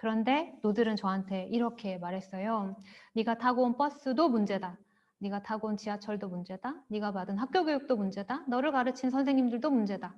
그런데 노들은 저한테 이렇게 말했어요. 네가 타고 온 버스도 문제다. 네가 타고 온 지하철도 문제다. 네가 받은 학교 교육도 문제다. 너를 가르친 선생님들도 문제다.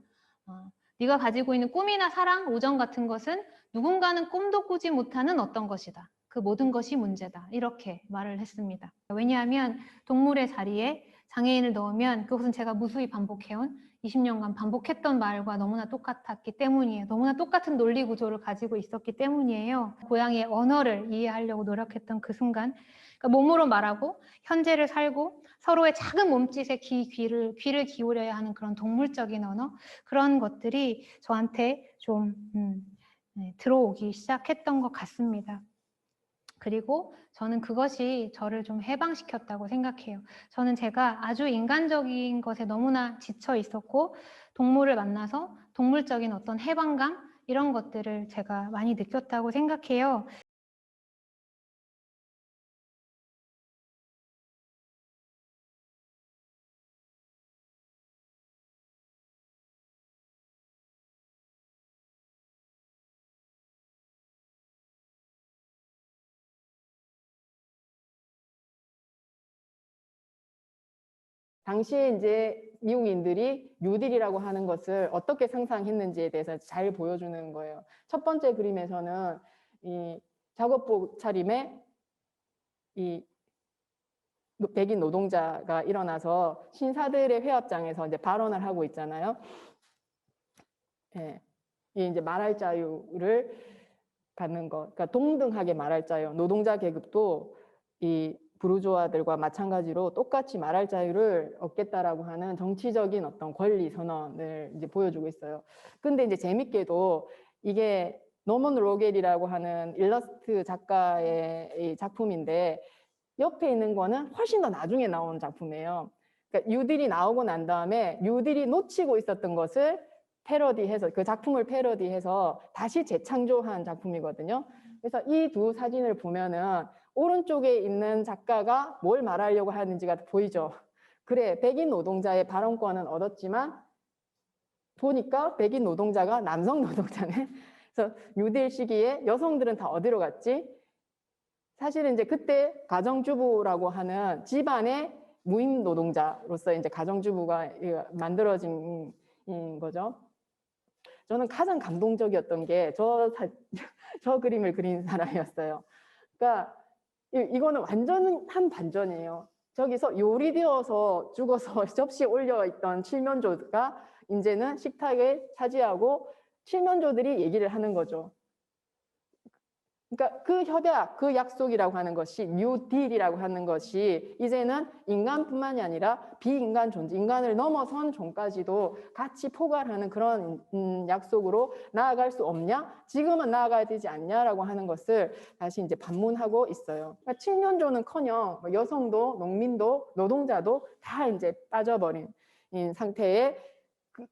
네가 가지고 있는 꿈이나 사랑, 우정 같은 것은 누군가는 꿈도 꾸지 못하는 어떤 것이다. 그 모든 것이 문제다. 이렇게 말을 했습니다. 왜냐하면 동물의 자리에 장애인을 넣으면 그것은 제가 무수히 반복해온 20년간 반복했던 말과 너무나 똑같았기 때문이에요. 너무나 똑같은 논리 구조를 가지고 있었기 때문이에요. 고양이의 언어를 이해하려고 노력했던 그 순간, 그러니까 몸으로 말하고 현재를 살고 서로의 작은 몸짓에 귀를 기울여야 하는 그런 동물적인 언어, 그런 것들이 저한테 좀 들어오기 시작했던 것 같습니다. 그리고 저는 그것이 저를 좀 해방시켰다고 생각해요. 저는 제가 아주 인간적인 것에 너무나 지쳐 있었고 동물을 만나서 동물적인 어떤 해방감 이런 것들을 제가 많이 느꼈다고 생각해요. 당시에 이제 미국인들이 뉴딜이라고 하는 것을 어떻게 상상했는지에 대해서 잘 보여주는 거예요. 첫 번째 그림에서는 이 작업복 차림에 이 백인 노동자가 일어나서 신사들의 회합장에서 이제 발언을 하고 있잖아요. 예. 이 이제 말할 자유를 갖는 것. 그러니까 동등하게 말할 자유. 노동자 계급도 이 부르주아들과 마찬가지로 똑같이 말할 자유를 얻겠다라고 하는 정치적인 어떤 권리 선언을 이제 보여주고 있어요. 근데 이제 재밌게도 이게 노먼 로겔이라고 하는 일러스트 작가의 이 작품인데 옆에 있는 거는 훨씬 더 나중에 나온 작품이에요. 그러니까 뉴딜이 나오고 난 다음에 뉴딜이 놓치고 있었던 것을 패러디해서 그 작품을 패러디해서 다시 재창조한 작품이거든요. 그래서 이 두 사진을 보면은 오른쪽에 있는 작가가 뭘 말하려고 하는지가 보이죠. 그래, 백인 노동자의 발언권은 얻었지만 보니까 백인 노동자가 남성 노동자네. 그래서 뉴딜 시기에 여성들은 다 어디로 갔지? 사실은 이제 그때 가정주부라고 하는 집안의 무임 노동자로서 이제 가정주부가 만들어진 거죠. 저는 가장 감동적이었던 게 저 그림을 그린 사람이었어요. 그러니까 이거는 완전 한 반전이에요. 저기서 요리되어서 죽어서 접시에 올려있던 칠면조가 이제는 식탁을 차지하고 칠면조들이 얘기를 하는 거죠. 그러니까 그 협약, 그 약속이라고 하는 것이 뉴딜이라고 하는 것이 이제는 인간뿐만이 아니라 비인간 존재, 인간을 넘어선 종까지도 같이 포괄하는 그런 약속으로 나아갈 수 없냐? 지금은 나아가야 되지 않냐라고 하는 것을 다시 이제 반문하고 있어요. 그러니까 칠면조는커녕 여성도 농민도 노동자도 다 이제 빠져버린 상태에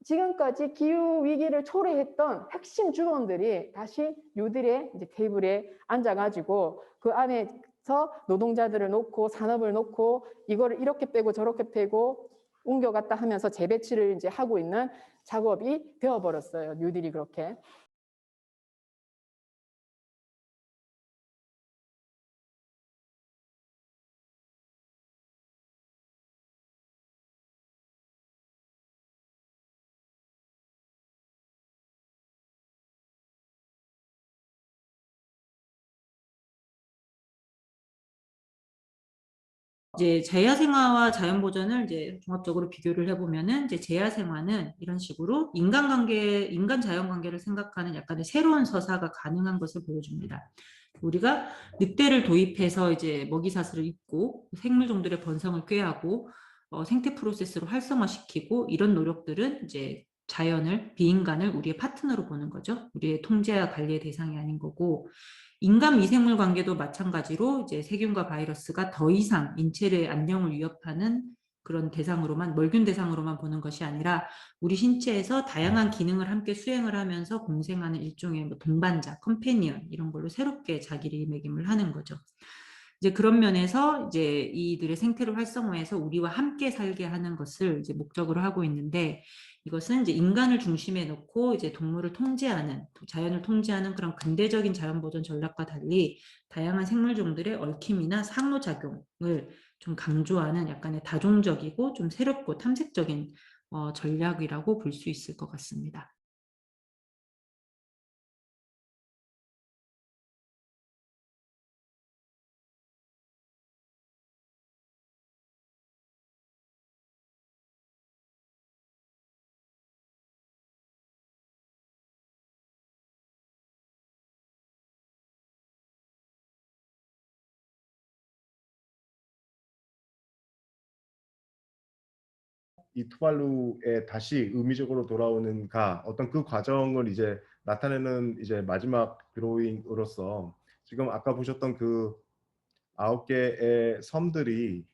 지금까지 기후 위기를 초래했던 핵심 주범들이 다시 뉴딜의 이제 테이블에 앉아가지고 그 안에서 노동자들을 놓고 산업을 놓고 이거를 이렇게 빼고 저렇게 빼고 옮겨갔다 하면서 재배치를 이제 하고 있는 작업이 되어버렸어요. 뉴딜이 그렇게. 이제 재야생화와 자연보전을 이제 종합적으로 비교를 해보면은 이제 재야생화는 이런 식으로 인간관계, 인간-자연관계를 생각하는 약간의 새로운 서사가 가능한 것을 보여줍니다. 우리가 늑대를 도입해서 이제 먹이사슬을 잇고 생물종들의 번성을 꾀하고 생태 프로세스로 활성화시키고 이런 노력들은 이제 자연을, 비인간을 우리의 파트너로 보는 거죠. 우리의 통제와 관리의 대상이 아닌 거고, 인간 미생물 관계도 마찬가지로 이제 세균과 바이러스가 더 이상 인체의 안녕을 위협하는 그런 대상으로만, 멸균 대상으로만 보는 것이 아니라 우리 신체에서 다양한 기능을 함께 수행을 하면서 공생하는 일종의 뭐 동반자, 컴패니언 이런 걸로 새롭게 자기를 매김을 하는 거죠. 이제 그런 면에서 이제 이들의 생태를 활성화해서 우리와 함께 살게 하는 것을 이제 목적으로 하고 있는데, 이것은 이제 인간을 중심에 놓고 이제 동물을 통제하는, 자연을 통제하는 그런 근대적인 자연보전 전략과 달리 다양한 생물종들의 얽힘이나 상호작용을 좀 강조하는 약간의 다종적이고 좀 새롭고 탐색적인 전략이라고 볼 수 있을 것 같습니다. 이 투발루에 다시 의미적으로 돌아오는가, 어떤 그 과정을 이제 나타내는 이제 마지막 드로잉으로서, 지금 아까 보셨던 그 9개의 섬들이,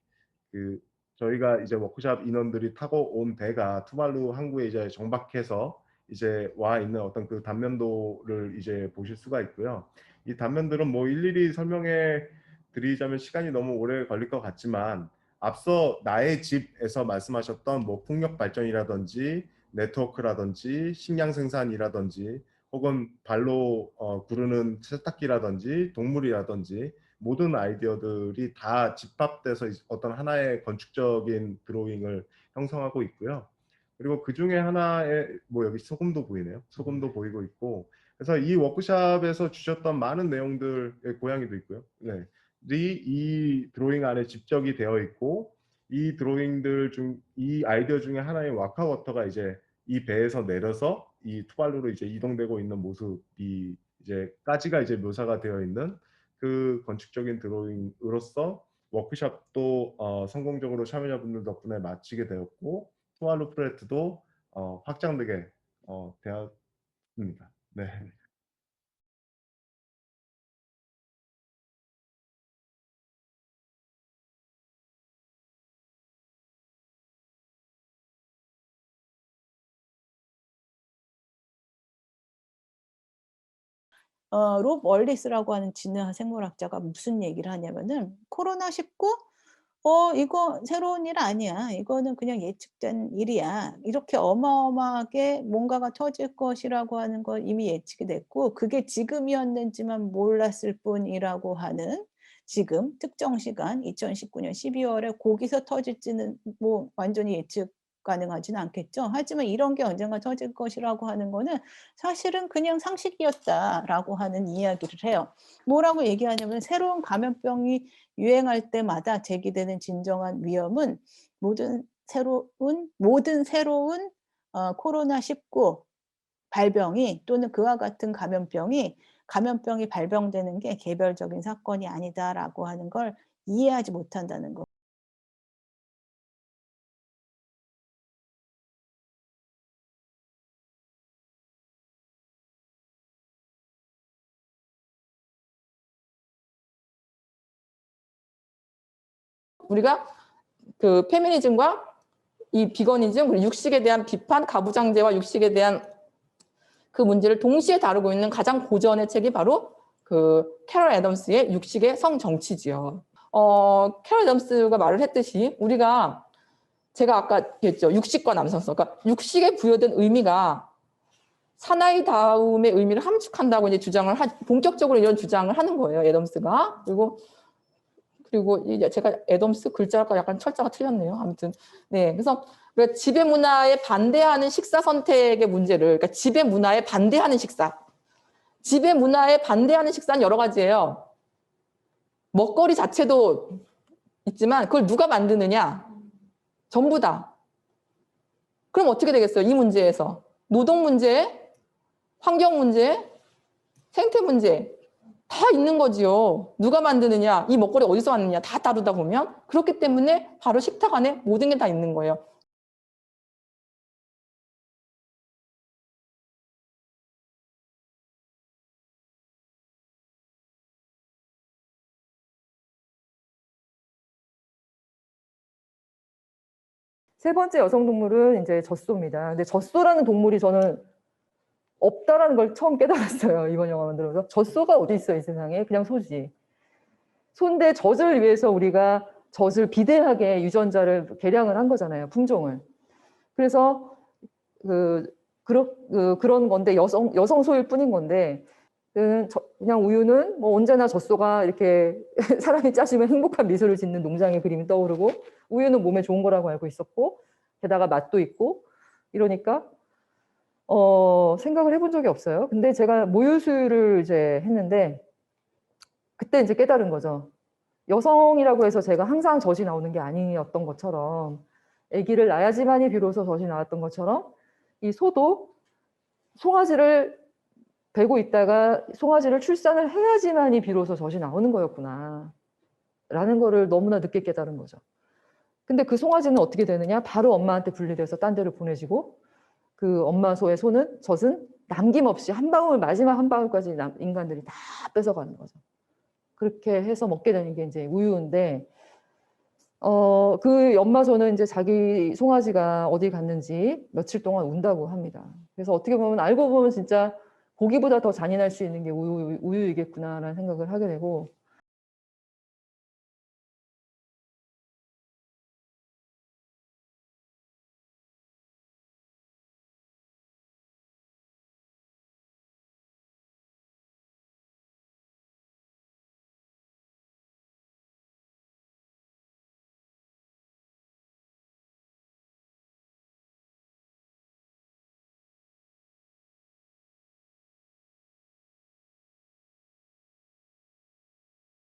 그 저희가 이제 워크숍 인원들이 타고 온 배가 투발루 항구에 이제 정박해서 이제 와 있는 어떤 그 단면도를 이제 보실 수가 있고요. 이 단면들은 뭐 일일이 설명해 드리자면 시간이 너무 오래 걸릴 것 같지만, 앞서 나의 집에서 말씀하셨던 뭐 풍력 발전이라든지 네트워크라든지 식량 생산이라든지 혹은 발로 구르는 세탁기라든지 동물이라든지 모든 아이디어들이 다 집합돼서 어떤 하나의 건축적인 드로잉을 형성하고 있고요. 그리고 그 중에 하나에 뭐 여기 소금도 보이네요. 소금도 보이고 있고, 그래서 이 워크숍에서 주셨던 많은 내용들의 고양이도 있고요. 네. 이 드로잉 안에 집적이 되어 있고, 이 드로잉들 중 이 아이디어 중에 하나의 와카워터가 이제 이 배에서 내려서 이 투발루로 이제 이동되고 있는 모습이 이제 까지가 이제 묘사가 되어 있는 그 건축적인 드로잉으로서 워크숍도 성공적으로 참여자분들 덕분에 마치게 되었고, 투발루 프로젝트도 확장되게 되었습니다. 네. 롭 월리스라고 하는 진화 생물학자가 무슨 얘기를 하냐면은 코로나19 이거 새로운 일 아니야. 이거는 그냥 예측된 일이야. 이렇게 어마어마하게 뭔가가 터질 것이라고 하는 걸 이미 예측이 됐고, 그게 지금이었는지만 몰랐을 뿐이라고 하는, 지금 특정 시간 2019년 12월에 거기서 터질지는 뭐 완전히 예측 가능하지는 않겠죠. 하지만 이런 게 언젠가 터질 것이라고 하는 거는 사실은 그냥 상식이었다라고 하는 이야기를 해요. 뭐라고 얘기하냐면, 새로운 감염병이 유행할 때마다 제기되는 진정한 위험은 모든 새로운 코로나19 발병이, 또는 그와 같은 감염병이 발병되는 게 개별적인 사건이 아니다라고 하는 걸 이해하지 못한다는 거. 우리가 그 페미니즘과 이 비거니즘, 그리고 육식에 대한 비판, 가부장제와 육식에 대한 그 문제를 동시에 다루고 있는 가장 고전의 책이 바로 그 캐럴 애덤스의 육식의 성정치지요. 캐럴 애덤스가 말을 했듯이 제가 아까 했죠. 육식과 남성성. 그러니까 육식에 부여된 의미가 사나이다움의 의미를 함축한다고 이제 본격적으로 이런 주장을 하는 거예요. 애덤스가. 그리고 이제 제가 애덤스 글자가 약간 철자가 틀렸네요. 아무튼 네, 그래서 지배 문화에 반대하는 식사 선택의 문제를, 그러니까 지배 문화에 반대하는 식사, 지배 문화에 반대하는 식사는 여러 가지예요. 먹거리 자체도 있지만 그걸 누가 만드느냐, 전부 다. 그럼 어떻게 되겠어요? 이 문제에서 노동 문제, 환경 문제, 생태 문제 다 있는 거지요. 누가 만드느냐, 이 먹거리 어디서 왔느냐 다 다루다 보면. 그렇기 때문에 바로 식탁 안에 모든 게 다 있는 거예요. 세 번째 여성 동물은 이제 젖소입니다. 근데 젖소라는 동물이 저는 없다라는 걸 처음 깨달았어요. 이번 영화 만들어서. 젖소가 어디 있어, 이 세상에. 그냥 소지. 손대 젖을 위해서 우리가 젖을 비대하게 유전자를 개량을 한 거잖아요. 품종을. 그래서 그런 건데 여성 소일 뿐인 건데 그냥 우유는 뭐 언제나 젖소가 이렇게 사람이 짜시면 행복한 미소를 짓는 농장의 그림이 떠오르고 우유는 몸에 좋은 거라고 알고 있었고 게다가 맛도 있고 이러니까 생각을 해본 적이 없어요. 근데 제가 모유 수유를 이제 했는데 그때 이제 깨달은 거죠. 여성이라고 해서 제가 항상 젖이 나오는 게 아니었던 것처럼 아기를 낳아야지만이 비로소 젖이 나왔던 것처럼 이 소도 송아지를 베고 있다가 송아지를 출산을 해야지만이 비로소 젖이 나오는 거였구나 라는 거를 너무나 늦게 깨달은 거죠. 근데 그 송아지는 어떻게 되느냐? 바로 엄마한테 분리돼서 딴 데로 보내지고 그 엄마 소의 젖은 남김없이 한 방울 마지막 한 방울까지 인간들이 다 뺏어가는 거죠. 그렇게 해서 먹게 되는 게 이제 우유인데 그 엄마소는 이제 자기 송아지가 어디 갔는지 며칠 동안 운다고 합니다. 그래서 어떻게 보면 알고 보면 진짜 고기보다 더 잔인할 수 있는 게 우유이겠구나라는 생각을 하게 되고